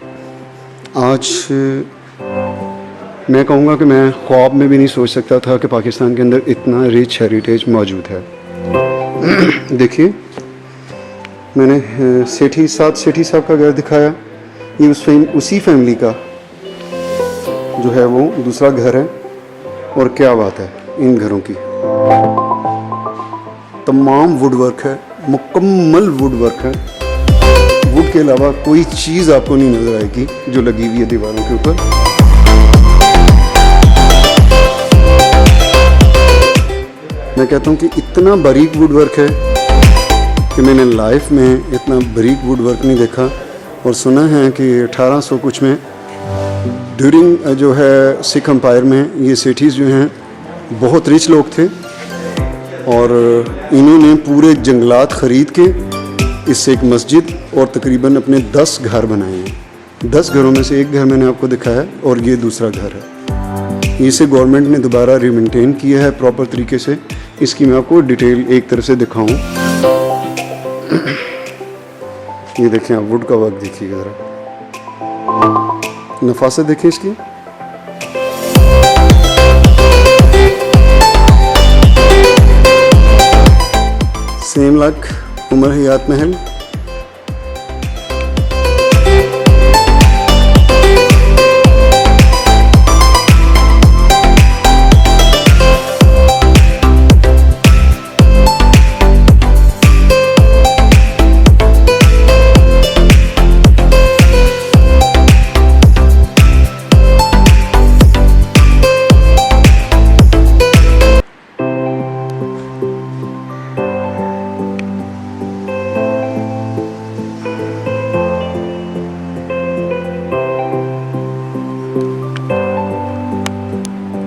आज मैं कहूँगा कि मैं ख्वाब में भी नहीं सोच सकता था कि पाकिस्तान के अंदर इतना रिच हेरिटेज मौजूद है। देखिए, मैंने सेठी साहब का घर दिखाया। ये उसी फैमिली का जो है वो दूसरा घर है। और क्या बात है इन घरों की, तमाम वुडवर्क है, मुकम्मल वुडवर्क है। वुड के अलावा कोई चीज़ आपको नहीं नज़र आएगी जो लगी हुई है दीवारों के ऊपर। मैं कहता हूँ कि इतना बारीक वुडवर्क है कि मैंने लाइफ में इतना बारीक वुडवर्क नहीं देखा। और सुना है कि 1800 कुछ में ड्यूरिंग जो है सिख एम्पायर में ये सिटीज़ जो हैं बहुत रिच लोग थे और इन्होंने पूरे जंगलात ख़रीद के इससे एक मस्जिद और तकरीबन अपने 10 घर बनाए हैं। 10 घरों में से एक घर मैंने आपको दिखाया और ये दूसरा घर है। इसे गवर्नमेंट ने दोबारा रिमेंटेन किया है प्रॉपर तरीके से। इसकी मैं आपको डिटेल एक तरह से दिखाऊं। ये देखें आप, वुड का वर्क देखिएगा ज़रा, नफासत देखें इसकी। सेम लाइक उमर हयात महल।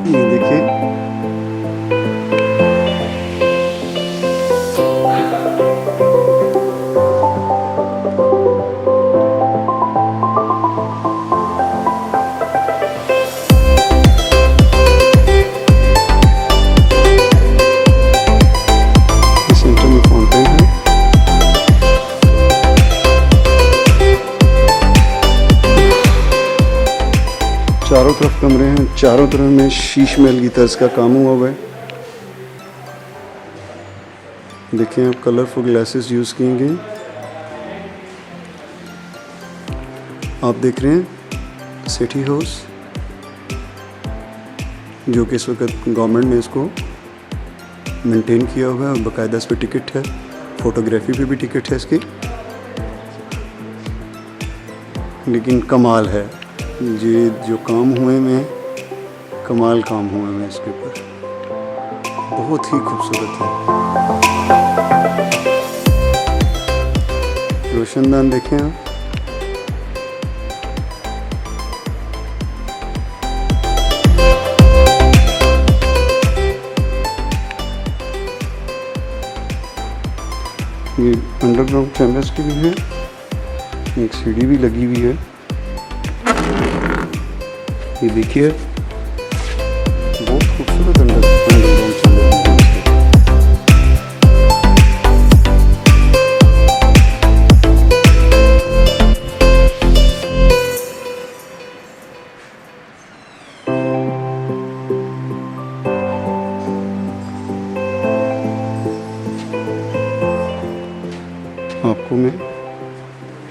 ये देखिए, सेंटर में फाउंटेन है। चारों तरफ कमरे हैं, चारों तरफ में शीश महल की तर्ज का काम हुआ हुआ है। देखें आप, कलरफुल ग्लासेस यूज़ किए गए। आप देख रहे हैं सिटी हाउस, जो कि इस वक्त गवर्नमेंट ने इसको मेंटेन किया हुआ है और बाकायदा इस पर टिकट है, फोटोग्राफी पे भी टिकट है इसकी। लेकिन कमाल है, ये जो काम हुए में कमाल काम हुए में इसके ऊपर, बहुत ही खूबसूरत है। रोशनदान देखें आप, ये अंडरग्राउंड चैम्बर्स की भी है, एक सीढ़ी भी लगी हुई है। ये देखिए, बहुत खूबसूरत अंडरग्राउंड चैम्बर है। आपको मैं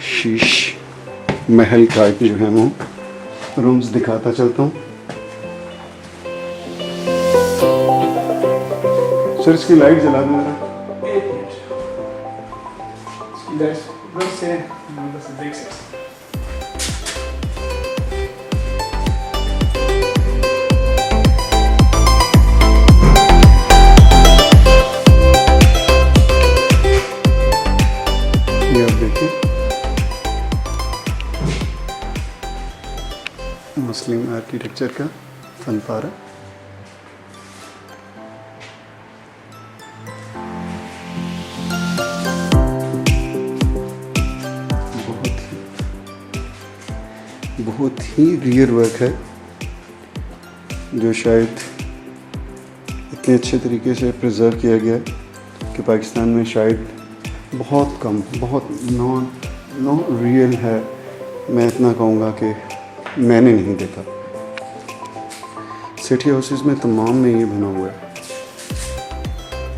शीश महल का जो है वो रूम्स दिखाता चलता हूँ। सर इसकी लाइट जला दो जरा। ये आप देखिए, मुस्लिम आर्किटेक्चर का फनपारा। बहुत ही रियर वर्क है, जो शायद इतने अच्छे तरीके से प्रिजर्व किया गया है कि पाकिस्तान में शायद बहुत कम, बहुत नॉन रियल है मैं इतना कहूँगा कि मैंने नहीं देखा। सिटी हाउसेस में तमाम में ये बना हुआ है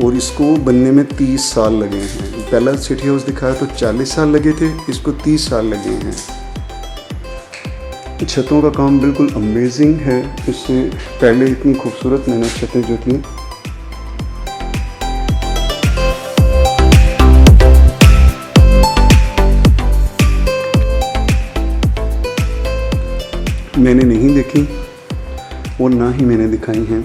और इसको बनने में 30 साल लगे हैं। पहला सिटी हाउस दिखाया तो 40 साल लगे थे, इसको 30 साल लगे हैं। छतों का काम बिल्कुल अमेजिंग है। इससे पहले इतनी खूबसूरत मैंने छतें जो थी मैंने नहीं देखी और ना ही मैंने दिखाई हैं।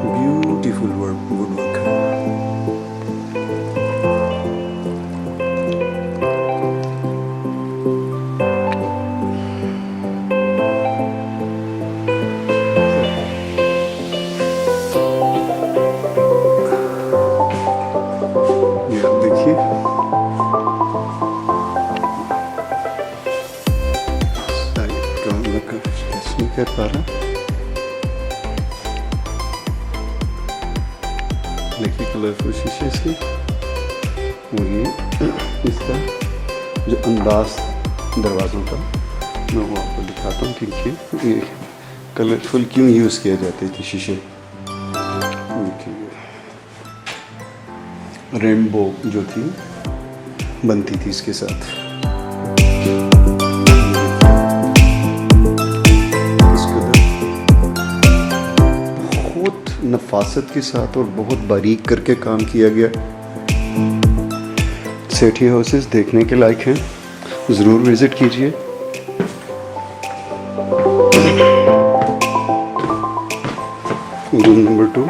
ब्यूटीफुल वुड वर्क है। ये आप देखिए, नहीं कर पा रहा। देखिए कलरफुल शीशे इसके, और ये इसका जो अंदाज दरवाज़ों का मैं वो आपको दिखाता हूँ कि ये कलरफुल क्यों यूज़ किए जाते थे शीशे। रेनबो जो थी बनती थी इसके साथ। बहुत नफासत के साथ और बहुत बारीक करके काम किया गया। सिटी हाउसेस देखने के लायक हैं, ज़रूर विज़िट कीजिए। रूम नंबर 2,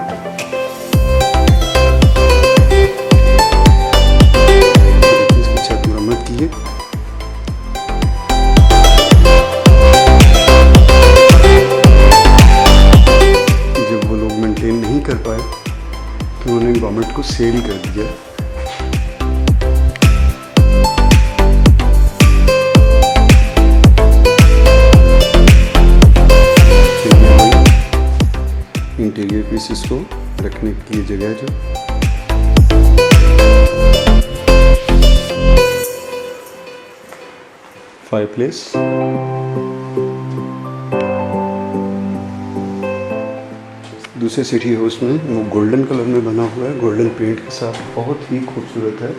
इसकी छत मरम्मत की है। जब वो लोग मेंटेन नहीं कर पाए तो उन्होंने गवर्नमेंट को सेल कर दिया। इंटीरियर पीसेस को रखने की जगह जो फायरप्लेस, दूसरे सिटी हाउस में वो गोल्डन कलर में बना हुआ है, गोल्डन पेंट के साथ, बहुत ही खूबसूरत है।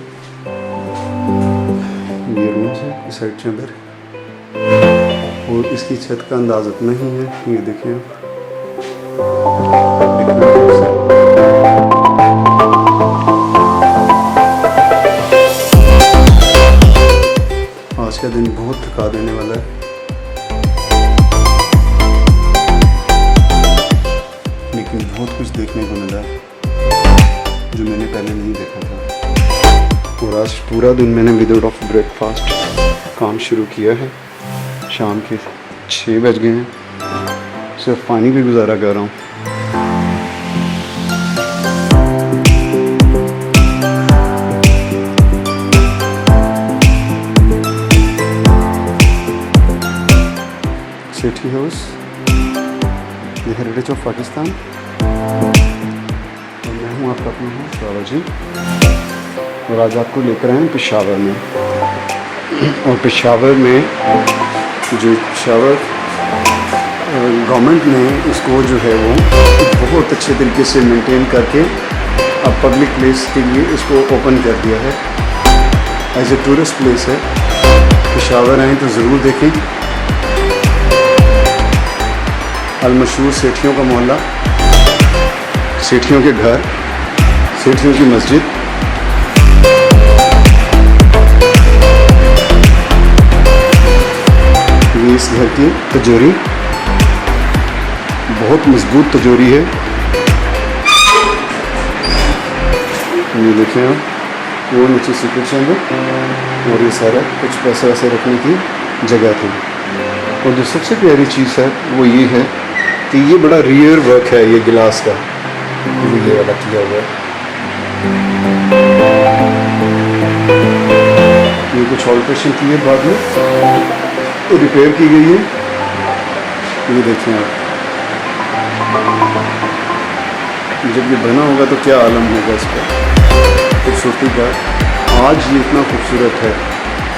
ये रूम्स है इस साइड चैम्बर, और इसकी छत का अंदाज इतना ही है। ये देखें आप, आज का दिन बहुत थका देने वाला है, लेकिन बहुत कुछ देखने को मिला जो मैंने पहले नहीं देखा था। और आज पूरा दिन मैंने विदाउट ब्रेकफास्ट काम शुरू किया है। शाम के 6 बज गए हैं, सिर्फ पानी भी गुजारा कर रहा हूँ। City house, the heritage of Pakistan. और मैं हूँ आपका अपना हूँ बाबा जी, और आज आपको लेकर आए हैं पेशावर में। और पेशावर में जो पेशावर गवर्नमेंट ने इसको जो है वो बहुत अच्छे तरीके से मेंटेन करके अब पब्लिक प्लेस के लिए इसको ओपन कर दिया है। एज ए टूरिस्ट प्लेस है। पेशावर आएँ तो ज़रूर देखें। अलमशहूर सेठियों का मोहल्ला, सेठियों के घर, सेठियों की मस्जिद, ये इस घर की तिजोरी, बहुत मजबूत तिजोरी है। ये देखें आप, वो नीचे सीक्रेट चैम्बर, और ये सारा कुछ पैसे वैसे रखने की जगह थी। और जो सबसे प्यारी चीज़ है वो ये है कि ये बड़ा रियर वर्क है, ये गिलास का ये वाला किया हुआ है। ये कुछ ऑल्ट्रेशन की है, बाद में तो रिपेयर की गई है। ये देखें आप, जब ये बना होगा तो क्या आलम होगा इसका, खूबसूरती का। आज ये इतना खूबसूरत है,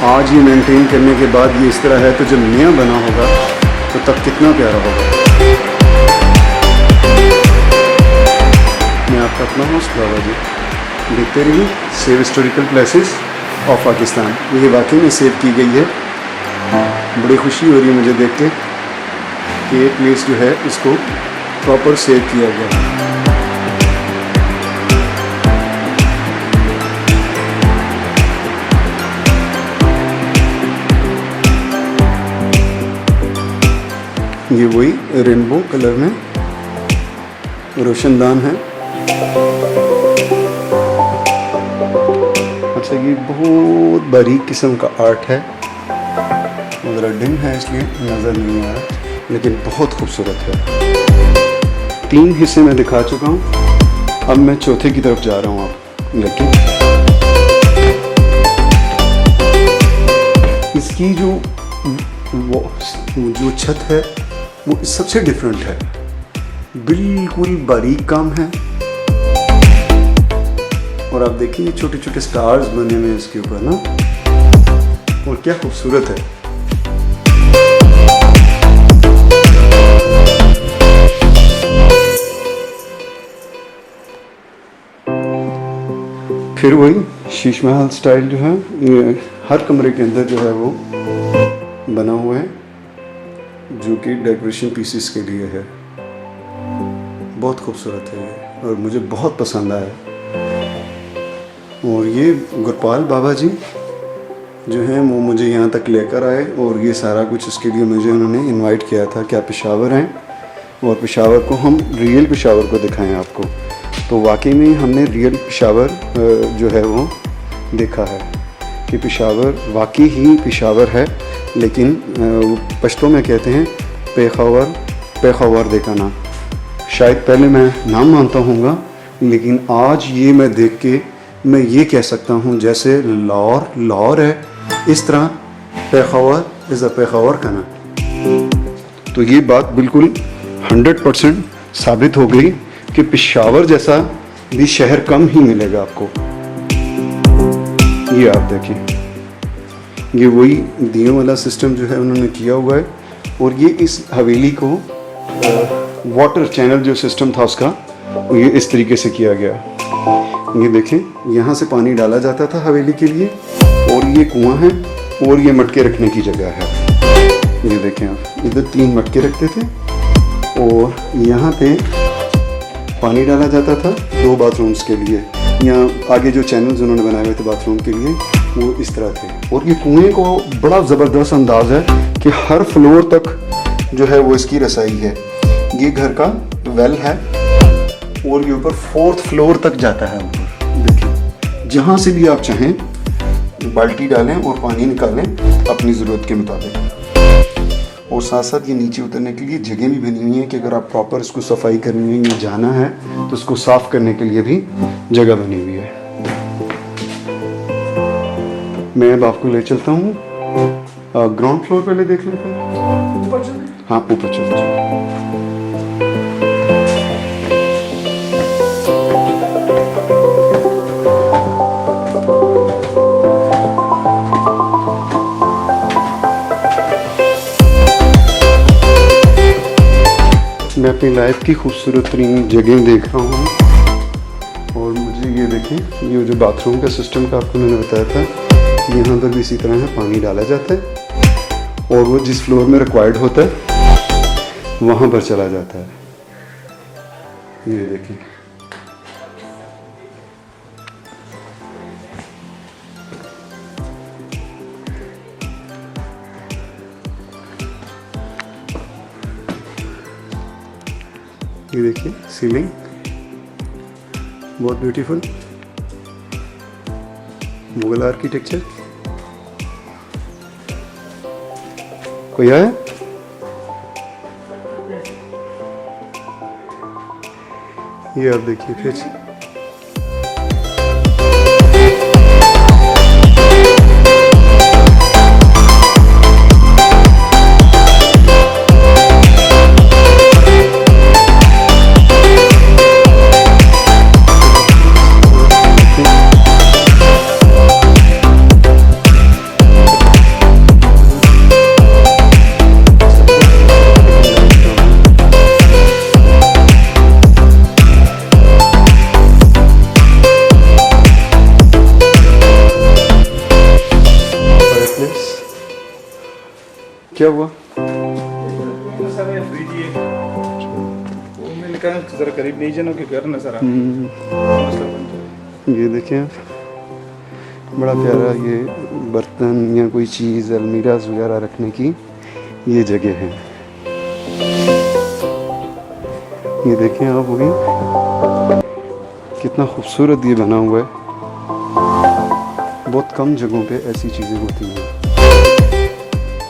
आज ये मेंटेन करने के बाद ये इस तरह है, तो जब नया बना होगा तो तब कितना प्यारा होगा। मैं आपका अपना होस्ट बाबा जी, देखते रहिए save historical places of Pakistan. ये वाकई में सेव की गई है। बड़ी खुशी हो रही है मुझे देख के कि ये प्लेस जो है इसको प्रॉपर सेव किया गया है। ये वही रेनबो कलर में रोशनदान है। अच्छा, ये बहुत बारीक किस्म का आर्ट है, ज़रा डिम है इसलिए नज़र नहीं आ रहा, लेकिन बहुत खूबसूरत है। 3 हिस्से में दिखा चुका हूँ, अब मैं चौथे की तरफ जा रहा हूँ। आप लेकिन इसकी जो छत है वो सबसे डिफरेंट है, बिल्कुल बारीक काम है। और आप देखिए छोटे छोटे स्टार्स बने हुए हैं इसके ऊपर ना, और क्या खूबसूरत है। फिर वही शीश महल स्टाइल जो है, ये हर कमरे के अंदर जो है वो बना हुआ है, जो कि डेकोरेशन पीसेस के लिए है। बहुत खूबसूरत है ये और मुझे बहुत पसंद आया। और ये गुरपाल बाबा जी जो हैं वो मुझे यहाँ तक लेकर आए, और ये सारा कुछ इसके लिए मुझे उन्होंने इनवाइट किया था कि आप पेशावर हैं और पेशावर को हम रियल पेशावर को दिखाएं आपको। तो वाकई में हमने रियल पेशावर जो है वो देखा है कि पेशावर वाकई ही पेशावर है, लेकिन पश्तो में कहते हैं पेखावर देखाना। शायद पहले मैं नाम मानता हूँगा, लेकिन आज ये मैं देख के मैं ये कह सकता हूँ जैसे लाहौर है, इस तरह पेखावर इज़ अ पेखावर का ना। तो ये बात बिल्कुल 100% साबित हो गई कि पेशावर जैसा भी शहर कम ही मिलेगा आपको। ये आप देखिए, ये वही दियों वाला सिस्टम जो है उन्होंने किया हुआ है, और ये इस हवेली को वाटर चैनल जो सिस्टम था उसका, ये इस तरीके से किया गया। ये देखें, यहाँ से पानी डाला जाता था हवेली के लिए, और ये कुआं है, और ये मटके रखने की जगह है। ये देखें आप, इधर 3 मटके रखते थे, और यहाँ पे पानी डाला जाता था 2 बाथरूम्स के लिए। यहाँ आगे जो चैनल्स उन्होंने बनाए हुए थे बाथरूम के लिए, वो इस तरह थे। और ये कुएं को बड़ा ज़बरदस्त अंदाज है कि हर फ्लोर तक जो है वो इसकी रसाई है। ये घर का वेल है, और ये ऊपर 4th फ्लोर तक जाता है ऊपर। देखिए, जहाँ से भी आप चाहें बाल्टी डालें और पानी निकालें अपनी ज़रूरत के मुताबिक। और साथ साथ ये नीचे उतरने के लिए जगह भी बनी हुई है कि अगर आप प्रॉपर इसको सफाई करनी है या जाना है तो इसको साफ़ करने के लिए भी जगह बनी हुई है। मैं अब आपको ले चलता हूँ ग्राउंड फ्लोर पहले देख लेते हैं। हाँ, ऊपर चलते। मैं अपनी लाइफ की खूबसूरत तरीन जगह देख रहा हूँ, और मुझे ये देखें, ये जो बाथरूम का सिस्टम का आपको मैंने बताया था कि यहाँ पर भी इसी तरह है, पानी डाला जाता है और वो जिस फ्लोर में रिक्वायर्ड होता है वहाँ पर चला जाता है। ये देखिए, ये देखिए सीलिंग बहुत ब्यूटीफुल मुगल आर्किटेक्चर। कोई आया? ये आप देखिए फिर क्या हुआ? जरा करीब नहीं जनों के घर नजर ये देखें आप, बड़ा प्यारा ये बर्तन या कोई चीज़ अलमीराज वगैरह रखने की ये जगह है। ये देखें आप, वो भी कितना खूबसूरत ये बना हुआ है। बहुत कम जगहों पे ऐसी चीज़ें होती हैं।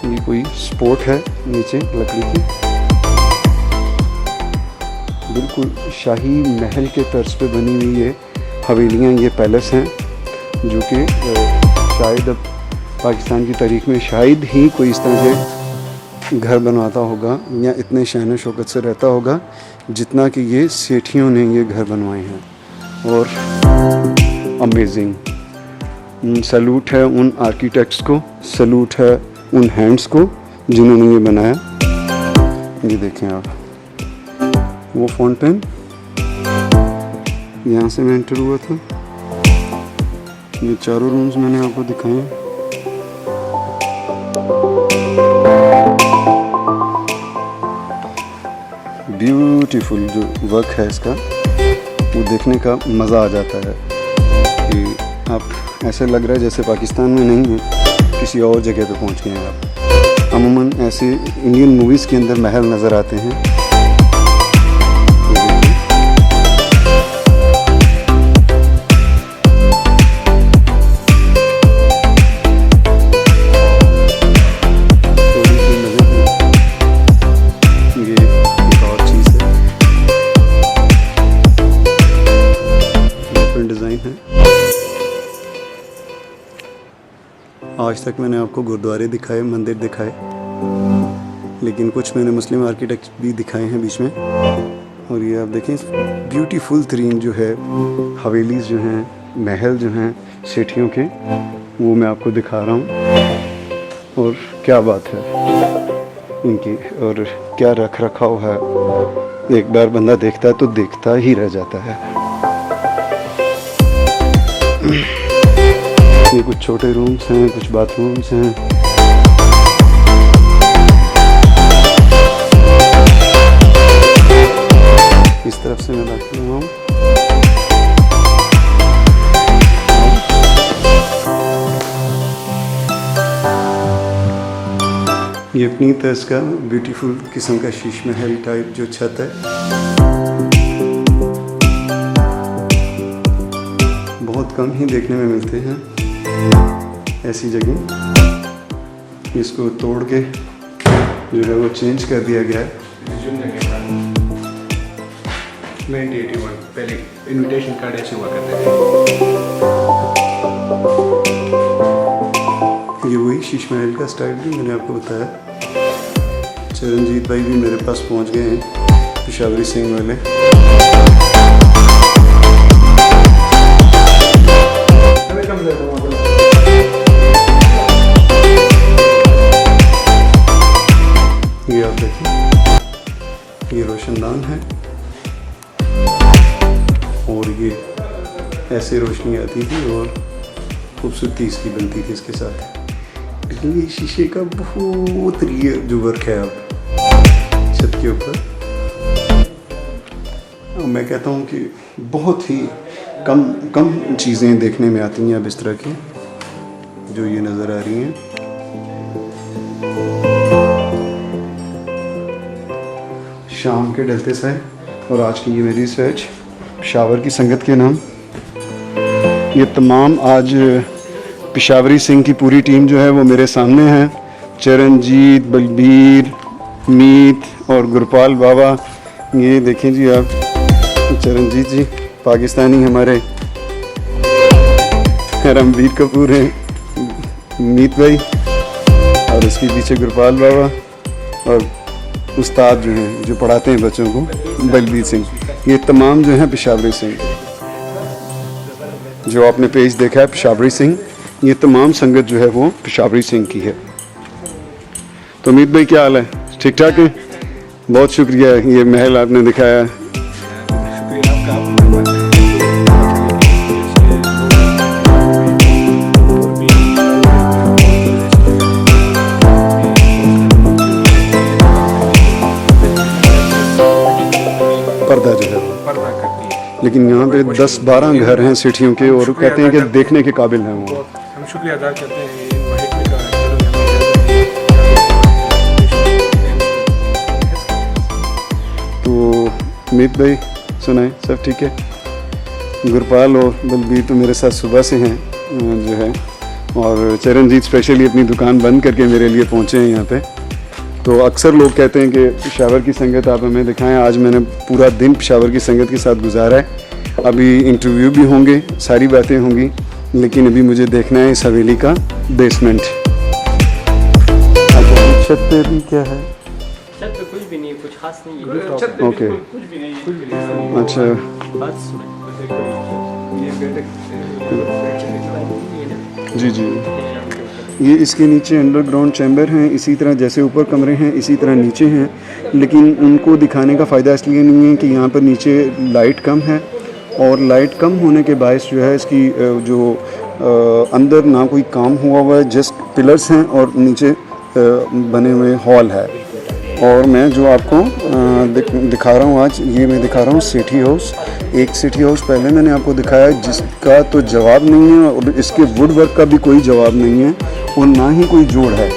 ये कोई स्पोर्ट है नीचे लकड़ी की, बिल्कुल शाही महल के तर्ज पे बनी हुई ये हवेलियाँ, ये पैलेस हैं जो कि शायद अब पाकिस्तान की तारीख में शायद ही कोई इस तरह से घर बनवाता होगा या इतने शान शौकत से रहता होगा जितना कि ये सेठियों ने ये घर बनवाए हैं। और अमेजिंग, सैल्यूट है उन आर्किटेक्ट्स को, सैल्यूट है उन हैंड्स को जिन्होंने ये बनाया। ये देखें आप, वो फाउंटेन यहाँ से मैं एंटर हुआ था। ये चारों रूम्स मैंने आपको दिखाए। ब्यूटीफुल जो वर्क है इसका, वो देखने का मज़ा आ जाता है कि आप ऐसे लग रहा है जैसे पाकिस्तान में नहीं है, किसी और जगह पे पहुंच गए हैं आप। अमूमन ऐसे इंडियन मूवीज़ के अंदर महल नज़र आते हैं। आज तक मैंने आपको गुरुद्वारे दिखाए, मंदिर दिखाए, लेकिन कुछ मैंने मुस्लिम आर्किटेक्ट भी दिखाए हैं बीच में। और ये आप देखें, ब्यूटीफुल तरीन जो है हवेलीज़ जो हैं, महल जो हैं सेठियों के, वो मैं आपको दिखा रहा हूँ। और क्या बात है इनकी, और क्या रख रखाव है। एक बार बंदा देखता है तो देखता ही रह जाता है। ये कुछ छोटे रूम्स हैं, कुछ बाथरूम्स हैं। इस तरफ से मैं दाखिल हुआ हूँ। ये अपनी तर्ज का ब्यूटीफुल किस्म का शीश महल टाइप जो छत है, बहुत कम ही देखने में मिलते हैं ऐसी जगह। इसको तोड़ के जो है वो चेंज कर दिया गया है। 1981 पहले इनविटेशन कार्ड ऐसे हुआ करते थे। ये वही शीश महल का स्टाइल भी मैंने आपको बताया। चरणजीत भाई भी मेरे पास पहुंच गए हैं, पेशावरी सिंह वाले। ये आप देखिए, ये रोशनदान है और ये ऐसे रोशनी आती थी और खूबसूरती इसकी बनती थी इसके साथ। लेकिन ये शीशे का बहुत रियल जो वर्क है अब छत के ऊपर, मैं कहता हूँ कि बहुत ही कम चीज़ें देखने में आती हैं अब इस तरह की, जो ये नज़र आ रही हैं। शाम के ढलते से और आज की ये मेरी रिसर्च पेशावर की संगत के नाम। ये तमाम आज पेशावरी सिंह की पूरी टीम जो है वो मेरे सामने है। चरणजीत, बलबीर, मीत और गुरपाल बाबा। ये देखें जी आप, चरणजीत जी पाकिस्तानी हमारे, रणबीर कपूर हैं, मीत भाई, और उसके पीछे गुरपाल बाबा, और उस्ताद जो हैं जो पढ़ाते हैं बच्चों को, बलबीर सिंह। ये तमाम जो हैं पेशावरी सिंह, जो आपने पेज देखा है पेशावरी सिंह, ये तमाम संगत जो है वो पेशावरी सिंह की है। तो मीत भाई क्या हाल है, ठीक ठाक है? बहुत शुक्रिया, ये महल आपने दिखाया। पर्दा जो है वो। पर्दा करती है। लेकिन यहाँ पे 10-12 घर हैं सिटियों के और कहते हैं कि देखने के काबिल हैं वो। बहुत हम शुक्रिया अदा करते हैं इन महकमे का। तो अमित भाई सुनाए सब ठीक है? गुरपाल और बलबीर तो मेरे साथ सुबह से हैं जो है, और चरणजीत स्पेशली अपनी दुकान बंद करके मेरे लिए पहुँचे हैं यहाँ पे। तो अक्सर लोग कहते हैं कि पेशावर की संगत आप हमें दिखाएं। आज मैंने पूरा दिन पेशावर की संगत के साथ गुजारा है। अभी इंटरव्यू भी होंगे, सारी बातें होंगी, लेकिन अभी मुझे देखना है इस हवेली का बेसमेंट। छत पे भी क्या है? छत पे कुछ भी नहीं है, कुछ खास नहीं है। ओके, कुछ भी नहीं। अच्छा बस ये जी जी। ये इसके नीचे अंडरग्राउंड चैम्बर हैं, इसी तरह जैसे ऊपर कमरे हैं इसी तरह नीचे हैं, लेकिन उनको दिखाने का फ़ायदा इसलिए नहीं है कि यहाँ पर नीचे लाइट कम है, और लाइट कम होने के बायस जो है इसकी जो अंदर ना कोई काम हुआ हुआ है, जस्ट पिलर्स हैं और नीचे बने हुए हॉल है। और मैं जो आपको दिखा रहा हूँ आज, ये मैं दिखा रहा हूँ सिटी हाउस। एक सिटी हाउस पहले मैंने आपको दिखाया जिसका तो जवाब नहीं है, और इसके वुड वर्क का भी कोई जवाब नहीं है, और ना ही कोई जोड़ है।